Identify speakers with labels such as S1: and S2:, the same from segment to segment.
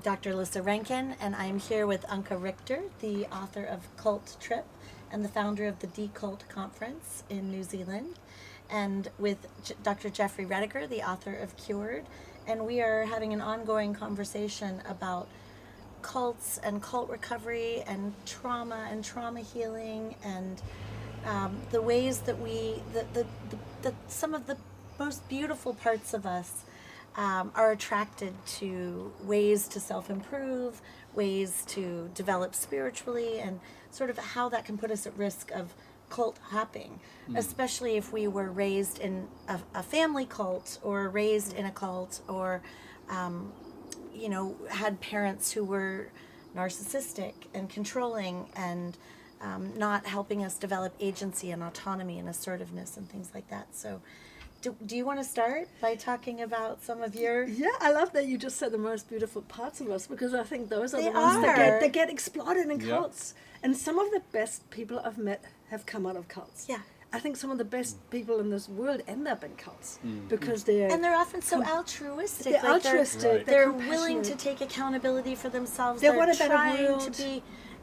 S1: Dr. Lissa Rankin, and I'm here with Anke Richter, the author of Cult Trip and the founder of the Decult Conference in New Zealand, and with Dr. Jeffrey Rediger, the author of Cured, and we are having an ongoing conversation about cults and cult recovery and trauma healing and the ways that some of the most beautiful parts of us are attracted to ways to self-improve, ways to develop spiritually, and sort of how that can put us at risk of cult hopping, especially if we were raised in a family cult or raised in a cult or had parents who were narcissistic and controlling and not helping us develop agency and autonomy and assertiveness and things like that. So do you want to start by talking about some of your...
S2: Yeah, I love that you just said the most beautiful parts of us, because I think those are the ones that get exploited in cults. And some of the best people I've met have come out of cults.
S1: Yeah.
S2: I think some of the best people in this world end up in cults because they're...
S1: And they're often so altruistic.
S2: They're altruistic.
S1: They're willing to take accountability for themselves.
S2: They want a better world.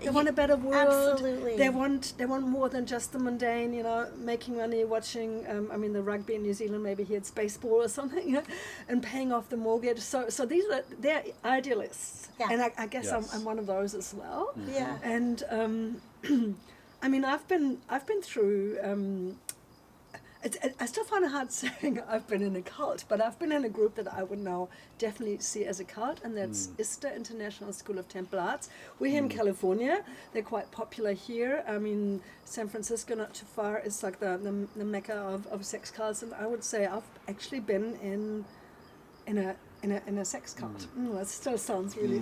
S2: They want a better world.
S1: Absolutely.
S2: They want more than just the mundane, making money, watching, the rugby in New Zealand, maybe here it's baseball or something, and paying off the mortgage. So they're idealists. Yeah. And I guess yes. I'm one of those as well.
S1: Yeah.
S2: And I've been through. I still find it hard saying I've been in a cult, but I've been in a group that I would now definitely see as a cult, and that's ISTA, International School of Temple Arts. We're here in California. They're quite popular here. San Francisco, not too far, is like the mecca of sex cults, and I would say I've actually been in a sex cult. That still sounds really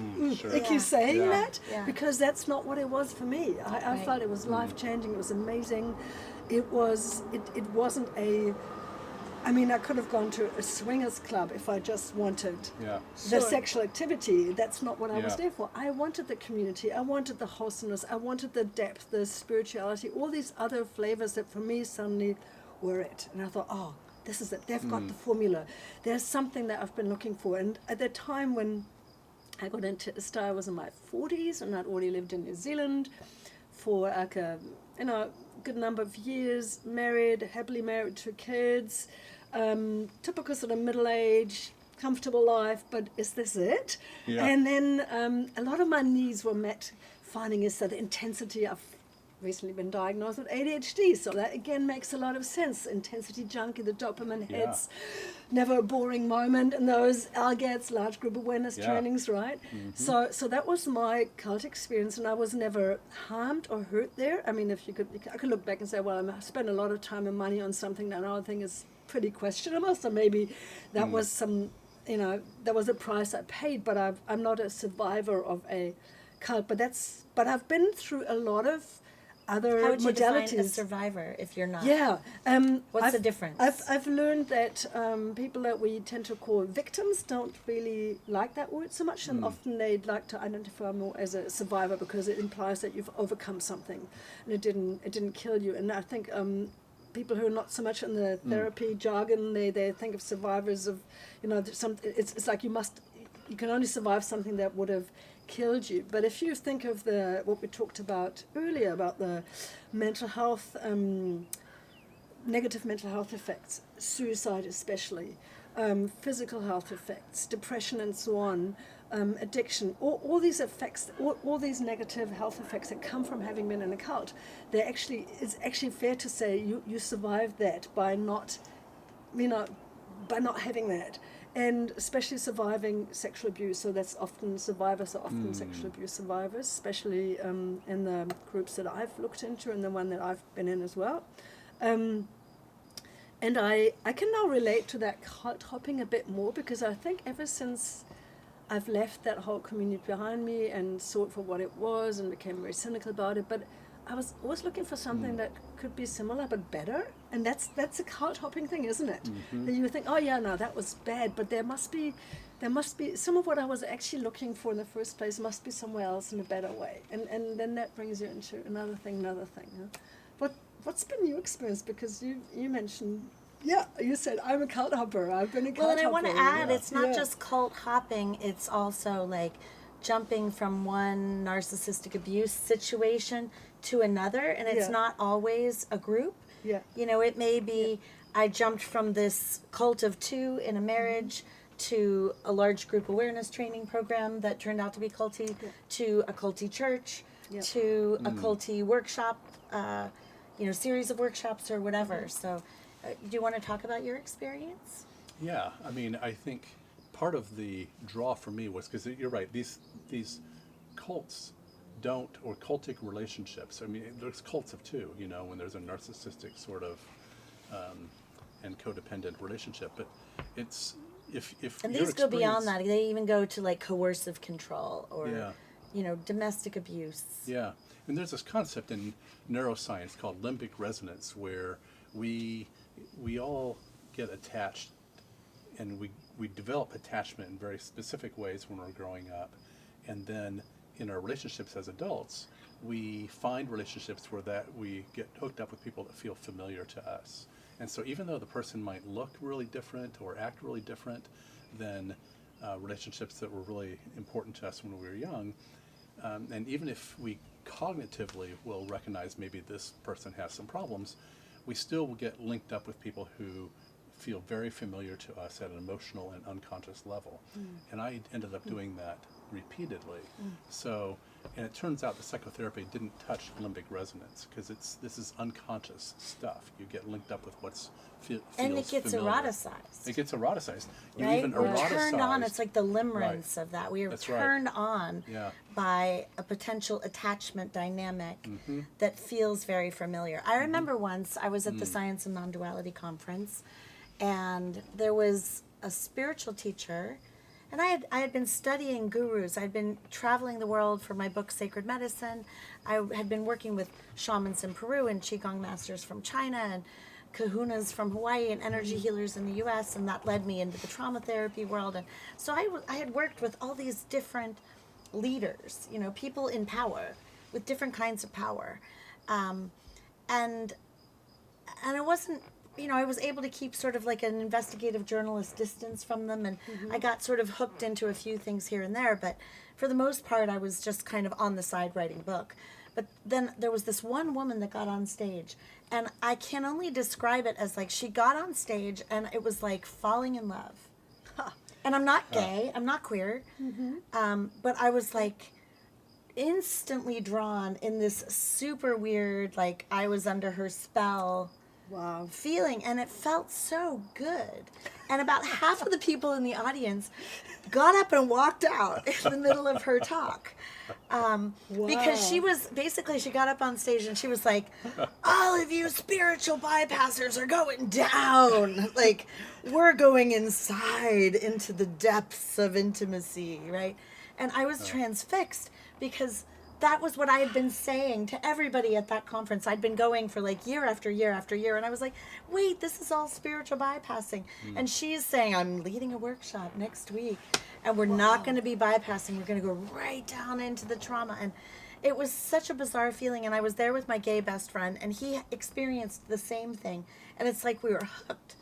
S2: icky saying that, because that's not what it was for me. I felt it was life-changing. It was amazing. It wasn't I could have gone to a swingers club if I just wanted the sexual activity. That's not what I was there for. I wanted the community. I wanted the wholesomeness. I wanted the depth, the spirituality, all these other flavors that for me suddenly were it. And I thought, oh, this is it. They've got the formula. There's something that I've been looking for. And at the time when I got into ISTA, I was in my 40s, and I'd already lived in New Zealand for like a good number of years, happily married, 2 kids, typical sort of middle-age, comfortable life, but is this it? Yeah. And then a lot of my needs were met, finding is that the intensity of recently been diagnosed with ADHD, so that again makes a lot of sense. Intensity junkie, the dopamine hits, never a boring moment, and those LGATs, large group awareness trainings, right? Mm-hmm. So that was my cult experience, and I was never harmed or hurt there. I mean, I could look back and say, well, I spent a lot of time and money on something that I think is pretty questionable, so maybe that was some, that was a price I paid, but I'm not a survivor of a cult, but I've been through a lot of other
S1: How would you
S2: modalities.
S1: define a survivor if you're not?
S2: Yeah.
S1: What's the difference?
S2: I've learned that people that we tend to call victims don't really like that word so much, and often they'd like to identify more as a survivor because it implies that you've overcome something and it didn't kill you. And I think people who are not so much in the therapy jargon, they think of survivors of, it's like you can only survive something that would have killed you. But if you think of what we talked about earlier about the mental health, negative mental health effects, suicide especially, physical health effects, depression and so on, addiction, all these effects, all these negative health effects that come from having been in a cult, it's actually fair to say you survived that by not having that. And especially surviving sexual abuse, so that's often survivors are often sexual abuse survivors, especially in the groups that I've looked into and the one that I've been in as well. And I can now relate to that cult hopping a bit more, because I think ever since I've left that whole community behind me and saw it for what it was and became very cynical about it, but I was always looking for something that could be similar but better, and that's a cult hopping thing, isn't it? Mm-hmm. That you think, oh yeah, no, that was bad, but there must be some of what I was actually looking for in the first place must be somewhere else in a better way, and then that brings you into another thing. Huh? What's been your experience? Because you mentioned Yeah, you said I'm a cult hopper. I've been a cult hopper.
S1: Well, and I want to add, it's not just cult hopping. It's also like jumping from one narcissistic abuse situation to another, and it's
S2: Yeah.
S1: not always a group.
S2: Yeah.
S1: You know, it may be I jumped from this cult of two in a marriage to a large group awareness training program that turned out to be culty, to a culty church, to a culty workshop, series of workshops or whatever. So, do you want to talk about your experience?
S3: Yeah, I mean, I think part of the draw for me was because you're right. These cults don't, or cultic relationships. I mean, there's cults of two. You know, when there's a narcissistic sort of and codependent relationship, but it's if
S1: And
S3: your
S1: these go beyond
S3: experience-
S1: that. They even go to like coercive control or,
S3: Yeah.
S1: domestic abuse.
S3: Yeah, and there's this concept in neuroscience called limbic resonance, where we all get attached, and we develop attachment in very specific ways when we're growing up, and then in our relationships as adults, we find relationships where that we get hooked up with people that feel familiar to us. And so even though the person might look really different or act really different than relationships that were really important to us when we were young, and even if we cognitively will recognize maybe this person has some problems, we still will get linked up with people who feel very familiar to us at an emotional and unconscious level. And I ended up doing that repeatedly. So, and it turns out the psychotherapy didn't touch limbic resonance because this is unconscious stuff. You get linked up with what's feels
S1: And it gets
S3: familiar.
S1: eroticized.
S3: It gets eroticized. You
S1: Right?
S3: even
S1: We're turned on.
S3: eroticized-
S1: It's like the limerence of that. We are
S3: That's right.
S1: turned on
S3: Yeah.
S1: by a potential attachment dynamic
S3: Mm-hmm.
S1: that feels very familiar. I remember once I was at the Science and Non-Duality conference, and there was a spiritual teacher, and I had been studying gurus. I'd been traveling the world for my book Sacred Medicine. I had been working with shamans in Peru and qigong masters from China and kahunas from Hawaii and energy healers in the U.S., and that led me into the trauma therapy world. And so I had worked with all these different leaders, people in power with different kinds of power, and I wasn't, I was able to keep sort of like an investigative journalist distance from them, and I got sort of hooked into a few things here and there, but for the most part I was just kind of on the side writing book. But then there was this one woman that got on stage, and I can only describe it as like she got on stage and it was like falling in love. And I'm not gay, I'm not queer, but I was like instantly drawn in this super weird, like I was under her spell
S2: Wow.
S1: feeling, and it felt so good. And about half of the people in the audience got up and walked out in the middle of her talk. Because she got up on stage and she was like, all of you spiritual bypassers are going down. Like, we're going inside into the depths of intimacy, right? And I was transfixed because that was what I had been saying to everybody at that conference. I'd been going for like year after year after year. And I was like, wait, this is all spiritual bypassing. And she's saying, I'm leading a workshop next week. And we're not going to be bypassing. We're going to go right down into the trauma. And it was such a bizarre feeling. And I was there with my gay best friend. And he experienced the same thing. And it's like we were hooked.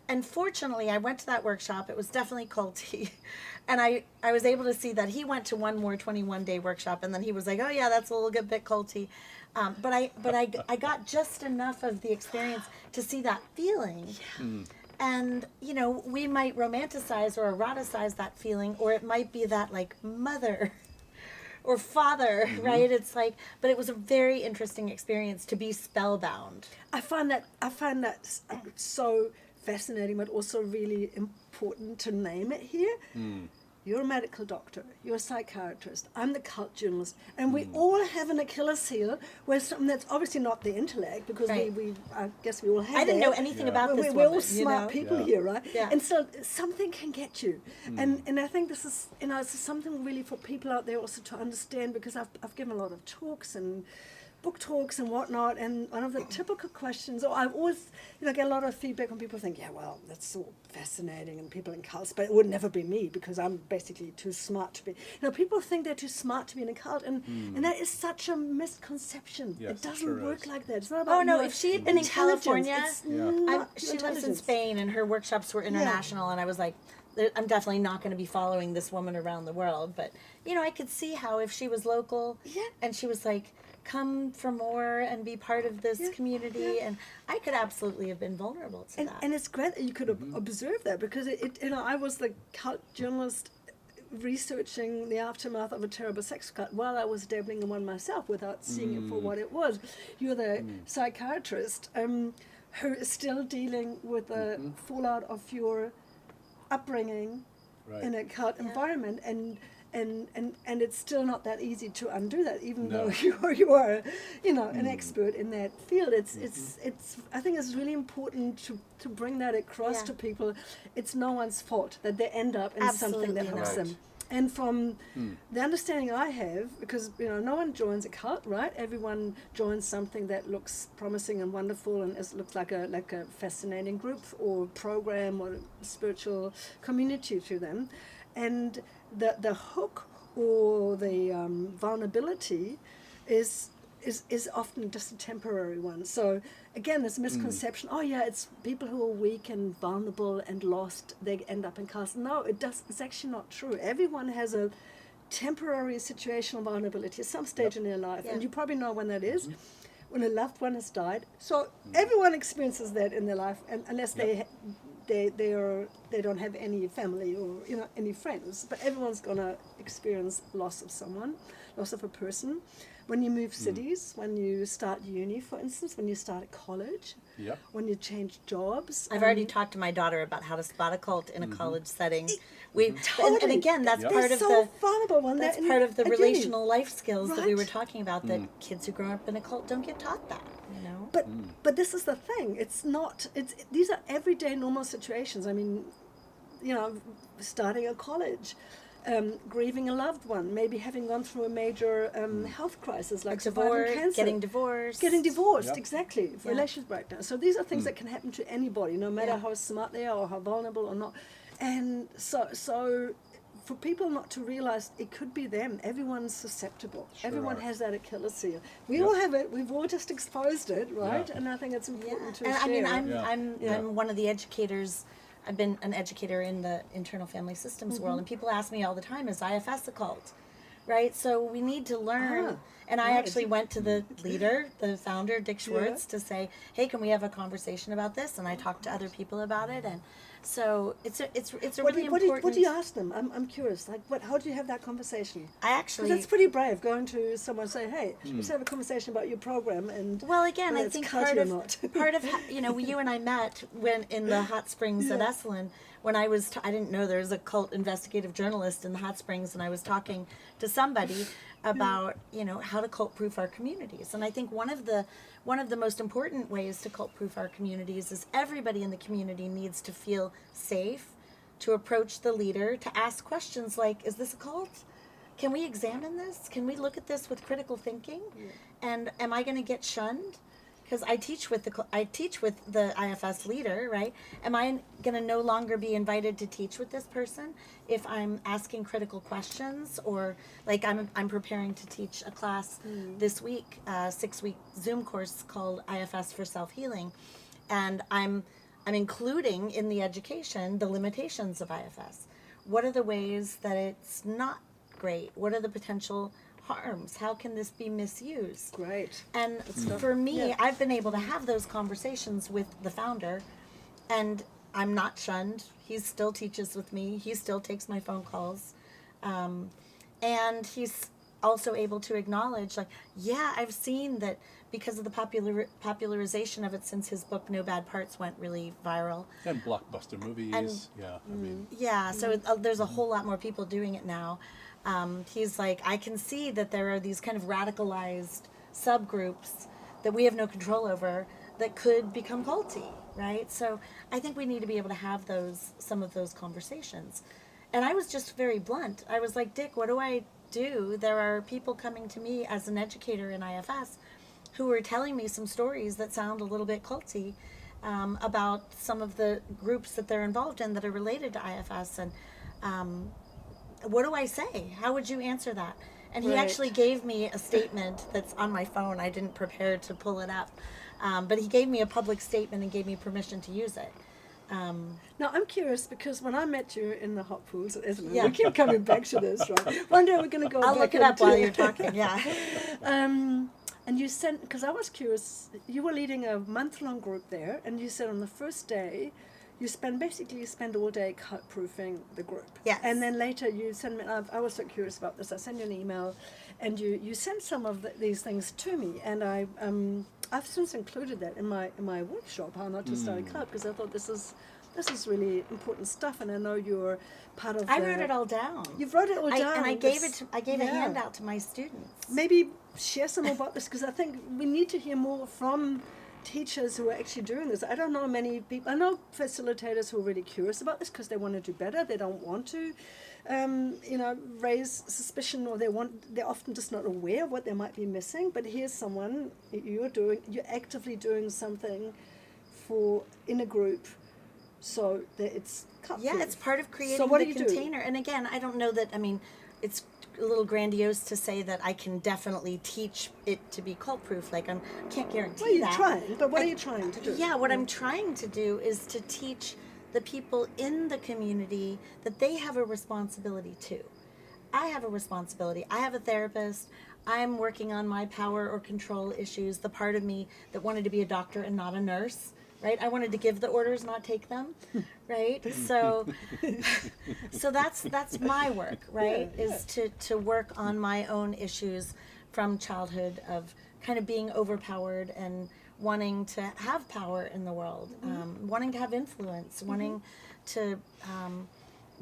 S1: And fortunately, I went to that workshop. It was definitely culty. And I was able to see that he went to one more 21-day workshop. And then he was like, oh, yeah, that's a little bit culty. But I got just enough of the experience to see that feeling. Yeah. And, we might romanticize or eroticize that feeling. Or it might be that, like, mother or father, right? It's like, but it was a very interesting experience to be spellbound.
S2: I find that so fascinating, but also really important to name it here. You're a medical doctor, you're a psychiatrist, I'm the cult journalist, and we all have an Achilles heel where something that's obviously not the intellect, because
S1: Right.
S2: I guess we all have
S1: I didn't
S2: that.
S1: know anything about this
S2: We're all
S1: woman,
S2: smart people here, right?
S1: Yeah.
S2: And so something can get you. And I think this is, it's something really for people out there also to understand, because I've given a lot of talks and book talks and whatnot, and one of the typical questions, or I've always, get a lot of feedback when people think, yeah, well, that's so fascinating, and people in cults, but it would never be me because I'm basically too smart to be. People think they're too smart to be in a cult, and that is such a misconception.
S3: Yes,
S2: it doesn't
S3: sure
S2: work
S3: is.
S2: like that. It's not about
S1: Oh, no,
S2: your
S1: if she had been in
S2: intelligence.
S1: California,
S2: It's not
S1: she
S2: your
S1: lives in
S2: intelligence.
S1: Spain, and her workshops were international, and I was like, I'm definitely not going to be following this woman around the world, but I could see how if she was local, and she was like, come for more and be part of this community, and I could absolutely have been vulnerable to that.
S2: And it's great that you could observe that, because I was the cult journalist researching the aftermath of a terrible sex cult while I was dabbling in one myself without seeing it for what it was. You're the psychiatrist who is still dealing with the fallout of your upbringing in a cult environment, and it's still not that easy to undo that, even though you are an expert in that field. It's I think it's really important to bring that across to people. It's no one's fault that they end up in something that helps them. And from the understanding I have, because no one joins a cult, right? Everyone joins something that looks promising and wonderful and looks like a fascinating group or program or spiritual community to them, and the hook or the vulnerability is often just a temporary one. So again, this misconception, it's people who are weak and vulnerable and lost, they end up in cults. No, it's actually not true. Everyone has a temporary situational vulnerability at some stage in their life, and you probably know when that is, when a loved one has died. So everyone experiences that in their life, and unless they don't have any family or any friends, but everyone's gonna experience loss of someone, loss of a person. When you move cities, when you start uni, for instance, when you start at college, when you change jobs.
S1: I've already talked to my daughter about how to spot a cult in a college setting.
S2: Totally.
S1: And again, that's part of part of the relational life skills that we were talking about. That kids who grow up in a cult don't get taught that.
S2: But this is the thing. It's not. These are everyday normal situations. I mean, starting a college. Grieving a loved one, maybe having gone through a major health crisis like surviving cancer,
S1: getting divorced,
S2: exactly, relationship breakdown. So these are things that can happen to anybody, no matter how smart they are or how vulnerable or not. And so for people not to realize it could be them. Everyone's susceptible. Everyone has that Achilles heel. We all have it. We've all just exposed it, right? And I think it's important to share.
S1: I mean, I'm one of the educators. I've been an educator in the internal family systems world, and people ask me all the time, is IFS a cult? Right? So we need to learn. And I actually went to the leader, the founder, Dick Schwartz, to say, hey, can we have a conversation about this? And I talked to other people about it. And so it's a really important...
S2: What do you ask them? I'm curious. Like, how do you have that conversation?
S1: I actually...
S2: That's pretty brave, going to someone and say, hey, let's have a conversation about your program. And
S1: well, again, I think part of you and I met when in the hot springs at Esalen, when I was, I didn't know there was a cult investigative journalist in the hot springs, and I was talking to somebody about, how to cult-proof our communities. And I think one of the most important ways to cult-proof our communities is everybody in the community needs to feel safe to approach the leader, to ask questions like, is this a cult? Can we examine this? Can we look at this with critical thinking? And am I going to get shunned? Because I teach with the IFS leader, right? Am I going to no longer be invited to teach with this person if I'm asking critical questions? Or like I'm preparing to teach a class this week, 6-week Zoom course called IFS for Self-Healing, and I'm including in the education the limitations of IFS. What are the ways that it's not great? What are the potential harms? How can this be misused?
S2: Great.
S1: And for me, I've been able to have those conversations with the founder, and I'm not shunned. He still teaches with me. He still takes my phone calls. And he's also able to acknowledge, like, I've seen that because of the popularization of it since his book No Bad Parts went really viral.
S3: And blockbuster movies.
S1: So there's a whole lot more people doing it now. He's like, I can see that there are these kind of radicalized subgroups that we have no control over that could become culty, right? So I think we need to be able to have some of those conversations. And I was just very blunt. I was like, Dick, what do I do? There are people coming to me as an educator in IFS who are telling me some stories that sound a little bit culty about some of the groups that they're involved in that are related to IFS. And what do I say? How would you answer that? And he actually gave me a statement that's on my phone. I didn't prepare to pull it up. But he gave me a public statement and gave me permission to use it.
S2: Now, I'm curious because when I met you in the hot pools, isn't it?
S1: Yeah.
S2: We keep coming back to this, right? One day we're going to go
S1: I'll
S2: back
S1: look it up
S2: into-
S1: while you're talking. Yeah.
S2: And you sent, because I was curious, you were leading a month-long group there, and you said on the first day, you spend all day cut proofing the group.
S1: Yes.
S2: And then later you send me, I was so curious about this, I sent you an email, and you sent some of these things to me, and I've since included that in my workshop, How Not to Start a Cult, because I thought this is really important stuff, and I know you're part of
S1: I wrote it all down.
S2: You've wrote it all down.
S1: And I gave a
S2: yeah.
S1: handout to my students.
S2: Maybe share some more about this, because I think we need to hear more from teachers who are actually doing this. I don't know many people. I know facilitators who are really curious about this because they want to do better. They don't want to, raise suspicion, or they're often just not aware of what they might be missing. But here's someone you're actively doing something in a group, so that it's cut
S1: Yeah,
S2: through.
S1: it's part of creating
S2: So what
S1: the
S2: do you do?
S1: container. And again, I don't know that, it's a little grandiose to say that I can definitely teach it to be cult proof. Like, I can't guarantee
S2: Well, you're
S1: that.
S2: trying, but what are you trying to do?
S1: Yeah, what I'm trying to do is to teach the people in the community that they have a responsibility too. I have a responsibility. I have a therapist. I'm working on my power or control issues, the part of me that wanted to be a doctor and not a nurse, right? I wanted to give the orders, not take them, right? So that's my work, right?
S2: Yeah,
S1: Is to work on my own issues from childhood of kind of being overpowered and wanting to have power in the world, wanting to have influence, wanting to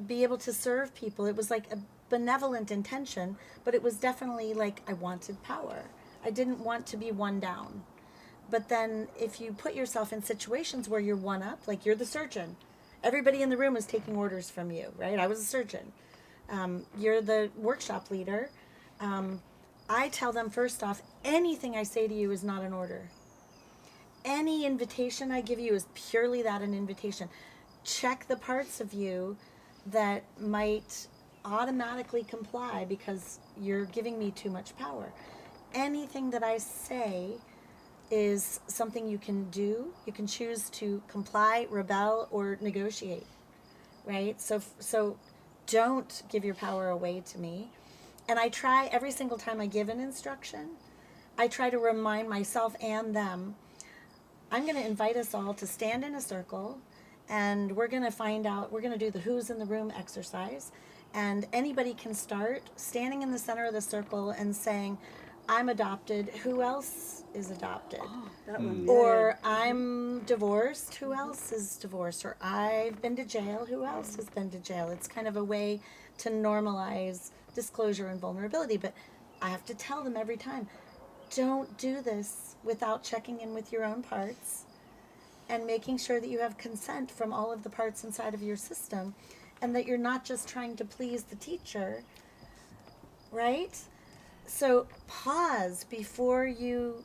S1: be able to serve people. It was like a benevolent intention, but it was definitely like I wanted power. I didn't want to be one down. But then if you put yourself in situations where you're one up, like you're the surgeon, everybody in the room is taking orders from you, right? I was a surgeon. You're the workshop leader. I tell them first off, anything I say to you is not an order. Any invitation I give you is purely that, an invitation. Check the parts of you that might automatically comply because you're giving me too much power. Anything that I say is something you can do. You can choose to comply, rebel, or negotiate, right? So don't give your power away to me. And I try every single time I give an instruction, I try to remind myself and them, I'm going to invite us all to stand in a circle, and we're going to do the who's in the room exercise. And anybody can start standing in the center of the circle and saying, I'm adopted. Who else is adopted?
S2: Oh, that one. Yeah,
S1: Or I'm divorced. Who else is divorced? Or I've been to jail. Who else has been to jail? It's kind of a way to normalize disclosure and vulnerability. But I have to tell them every time, don't do this without checking in with your own parts and making sure that you have consent from all of the parts inside of your system, and that you're not just trying to please the teacher, right? So pause before you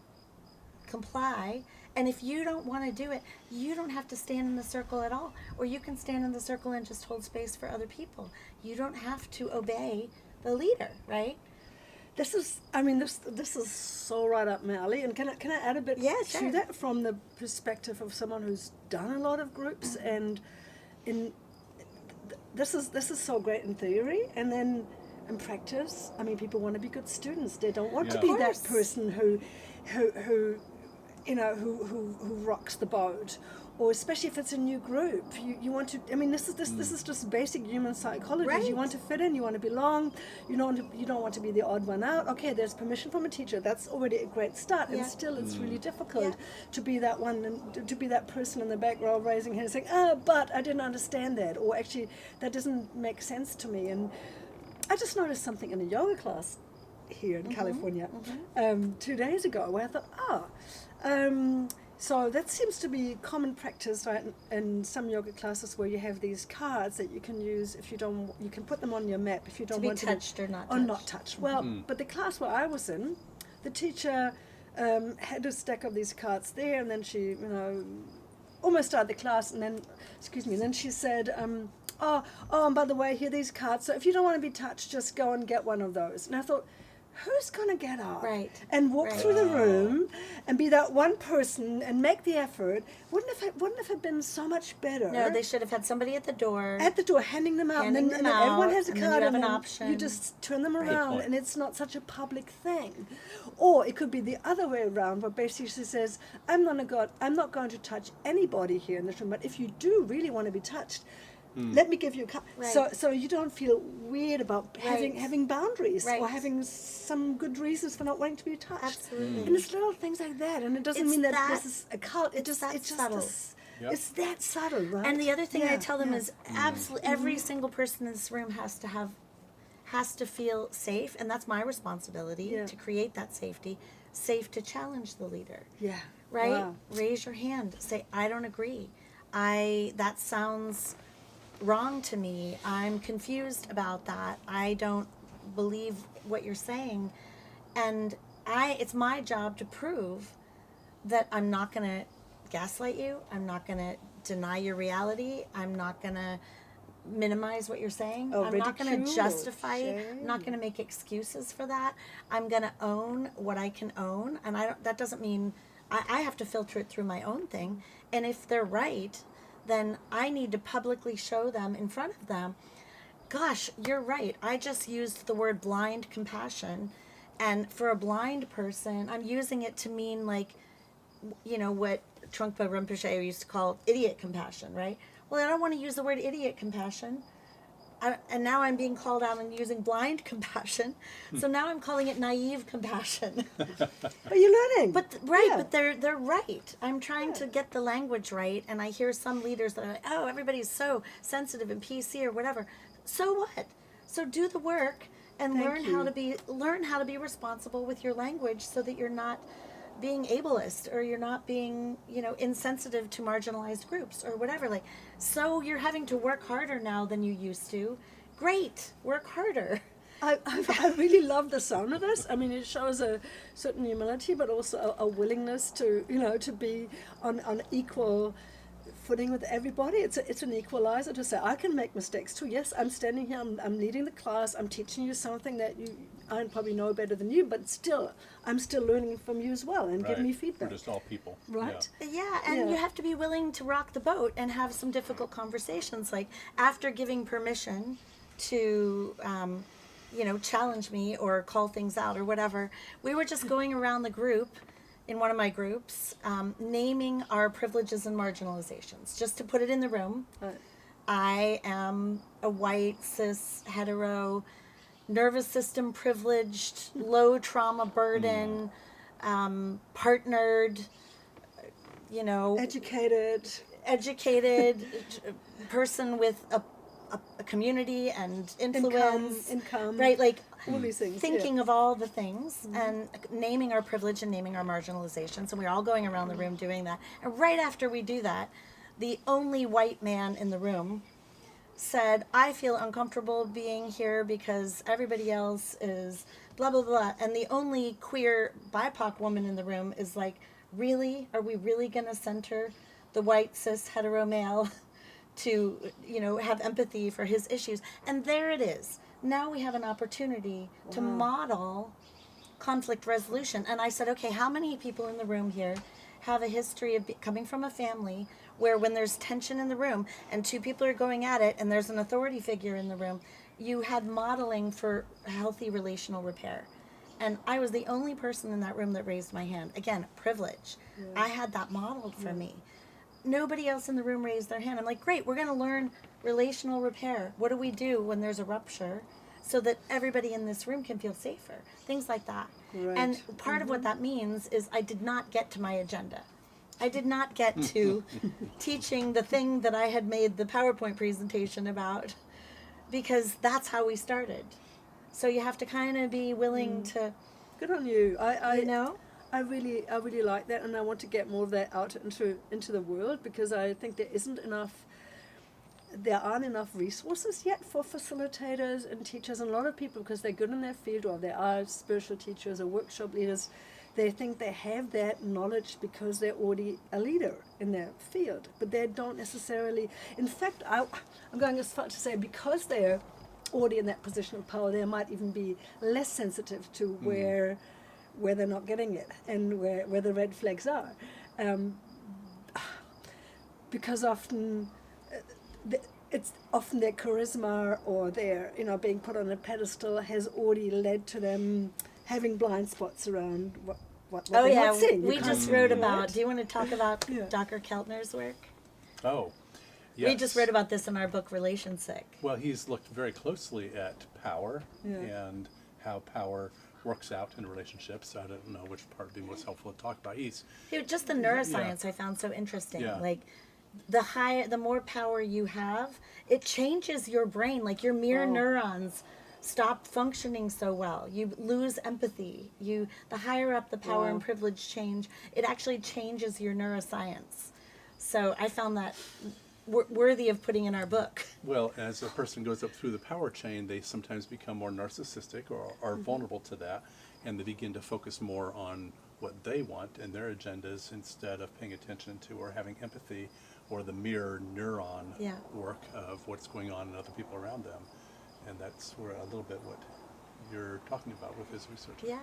S1: comply. And if you don't want to do it, you don't have to stand in the circle at all. Or you can stand in the circle and just hold space for other people. You don't have to obey the leader, right?
S2: This is so right up my alley. And can I add a bit
S1: Yeah, sure.
S2: to that from the perspective of someone who's done a lot of groups, and this is so great in theory, and then in practice, people want to be good students. They don't want to be that person who rocks the boat, or especially if it's a new group. You want to. This is just basic human psychology.
S1: Right.
S2: You want to fit in. You want to belong. You don't want to be the odd one out. Okay, there's permission from a teacher. That's already a great start.
S1: Yeah.
S2: And still, it's really difficult
S1: Yeah.
S2: to be that one, and to be that person in the back row raising hands saying, but I didn't understand that, or actually that doesn't make sense to me. And I just noticed something in a yoga class here in California 2 days ago, where I thought, so that seems to be common practice, right? In some yoga classes, where you have these cards that you can use if you don't. You can put them on your map if you don't
S1: To be
S2: want
S1: touched or not
S2: or
S1: touched.
S2: not touched. Well, but the class where I was in, the teacher had a stack of these cards there, and then she, almost started the class, and then she said, and by the way, here are these cards. So if you don't want to be touched, just go and get one of those. And I thought, who's going to get up
S1: Right.
S2: and walk
S1: Right.
S2: through the room and be that one person and make the effort? Wouldn't it have been so much better?
S1: No, they should have had somebody at the door.
S2: At the door, handing them out,
S1: Handing
S2: and
S1: them
S2: then everyone
S1: out,
S2: has a
S1: and then you
S2: card,
S1: have
S2: and
S1: an
S2: then
S1: option.
S2: you just turn them
S1: Right.
S2: around,
S3: Good point.
S2: and it's not such a public thing. Or it could be the other way around, where basically she says, I'm not going to touch anybody here in this room, but if you do really want to be touched, let me give you a card.
S1: Right.
S2: So you don't feel weird about
S1: Right.
S2: having boundaries or
S1: Right.
S2: having some good reasons for not wanting to be touched.
S1: Absolutely.
S2: And it's little things like that, and it doesn't
S1: It's
S2: mean that
S1: that-
S2: this is a cult.
S1: it's that subtle.
S3: Yep.
S2: It's that subtle, right?
S1: And the other thing I
S2: Yeah,
S1: tell them
S2: yeah.
S1: is absolutely every single person in this room has to feel safe, and that's my responsibility
S2: Yeah.
S1: to create that safety, safe to challenge the leader.
S2: Yeah.
S1: Right?
S2: Wow.
S1: Raise your hand. Say, I don't agree. That sounds wrong to me. I'm confused about that. I don't believe what you're saying. And it's my job to prove that I'm not going to gaslight you. I'm not going to deny your reality. I'm not going to minimize what you're saying.
S2: Oh,
S1: I'm not going
S2: ridicule
S1: to
S2: or
S1: justify it. I'm not
S2: shame.
S1: going to make excuses for that. I'm going to own what I can own. And that doesn't mean I have to filter it through my own thing. And if they're right, then I need to publicly show them in front of them, gosh, you're right. I just used the word blind compassion. And for a blind person, I'm using it to mean like, what Trungpa Rinpoche used to call idiot compassion, right? Well, I don't want to use the word idiot compassion. And now I'm being called out and using blind compassion. So now I'm calling it naive compassion.
S2: But you're learning.
S1: But they're right. I'm trying to get the language right, and I hear some leaders that are like, "Oh, everybody's so sensitive and PC or whatever." So what? So do the work and
S2: Thank
S1: learn how to be responsible with your language, so that you're not being ableist or you're not being insensitive to marginalized groups or whatever. Like, so you're having to work harder now than you used to. Great, work harder.
S2: I really love the sound of this. I mean, it shows a certain humility, but also a willingness to be on equal footing with everybody. It's an equalizer to say, I can make mistakes too. Yes, I'm standing here, I'm leading the class, I'm teaching you something that I probably know better than you, but still, I'm still learning from you as well, and give me feedback.
S3: We're just all people.
S2: Right?
S1: Yeah, and you have to be willing to rock the boat and have some difficult conversations. Like, after giving permission to, challenge me or call things out or whatever, we were just going around the group, in one of my groups, naming our privileges and marginalizations, just to put it in the room.
S2: Right.
S1: I am a white, cis, hetero, nervous system privileged, low trauma burden, partnered, educated person with a community and influence,
S2: income,
S1: right? Like,
S2: all these things.
S1: thinking of all the things and naming our privilege and naming our marginalizations, and we're all going around the room doing that. And right after we do that, the only white man in the room said, I feel uncomfortable being here because everybody else is blah, blah, blah. And the only queer BIPOC woman in the room is like, really? Are we really going to center the white, cis, hetero male to, have empathy for his issues? And there it is. Now we have an opportunity to model conflict resolution. And I said, okay, how many people in the room here have a history of coming from a family where when there's tension in the room and two people are going at it and there's an authority figure in the room, you had modeling for healthy relational repair? And I was the only person in that room that raised my hand. Again, privilege. I had that modeled for me. Nobody else in the room raised their hand. I'm like, great, we're going to learn relational repair. What do we do when there's a rupture so that everybody in this room can feel safer? Things like that.
S2: Right.
S1: And part of what that means is I did not get to my agenda. I did not get to teaching the thing that I had made the PowerPoint presentation about, because that's how we started. So you have to kind of be willing to,
S2: Good on you. I really like that, and I want to get more of that out into the world, because I think there aren't enough resources yet for facilitators and teachers, and a lot of people, because they're good in their field, or they are spiritual teachers or workshop leaders, they think they have that knowledge because they're already a leader in their field, but they don't necessarily. In fact, I'm going as far to say, because they're already in that position of power, they might even be less sensitive to where they're not getting it and where the red flags are. Because often it's often their charisma or their, being put on a pedestal has already led to them having blind spots around what
S1: Oh
S2: they're
S1: yeah,
S2: not seeing.
S1: we
S2: You
S1: just
S2: can't-
S1: wrote
S2: right?
S1: about. Do you want to talk about
S2: Yeah.
S1: Dr. Keltner's work?
S3: Oh, yes.
S1: We just wrote about this in our book, Relation Sick.
S3: Well, he's looked very closely at power
S2: Yeah.
S3: and how power works out in relationships. I don't know which part would be most helpful to talk about.
S1: Just the neuroscience I found so interesting.
S3: Yeah.
S1: Like the more power you have, it changes your brain. Like your mirror neurons stop functioning so well. You lose empathy. The higher up the power and privilege change, it actually changes your neuroscience. So I found that worthy of putting in our book.
S3: Well, as a person goes up through the power chain, they sometimes become more narcissistic or are vulnerable to that, and they begin to focus more on what they want and their agendas instead of paying attention to or having empathy or the mirror neuron work of what's going on in other people around them. And that's where a little bit what you're talking about with his research.
S1: Yeah.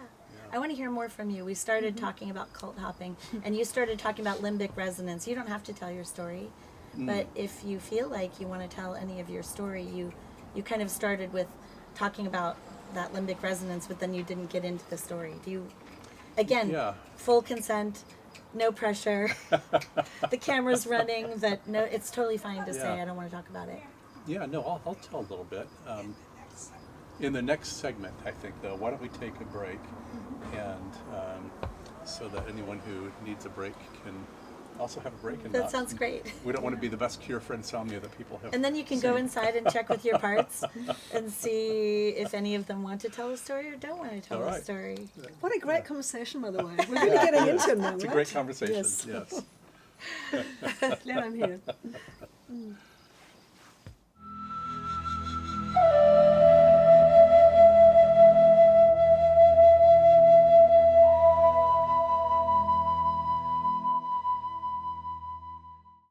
S1: I want to hear more from you. We started talking about cult hopping, and you started talking about limbic resonance. You don't have to tell your story, but if you feel like you want to tell any of your story, you kind of started with talking about that limbic resonance, but then you didn't get into the story. Do you, again, full consent, no pressure, the camera's running, but no, it's totally fine to say I don't want to talk about it.
S3: Yeah, no, I'll tell a little bit. In the next segment, I think, though, why don't we take a break, and so that anyone who needs a break can also have a break. And
S1: That sounds great.
S3: We don't want to be the best cure for insomnia that people have.
S1: And then you can go inside and check with your parts and see if any of them want to tell a story or don't want to tell a story.
S2: What a great conversation, by the way. We're really getting into it now,
S3: It's
S2: right?
S3: a great conversation,
S2: Yes.
S3: yes.
S2: Glad I'm here.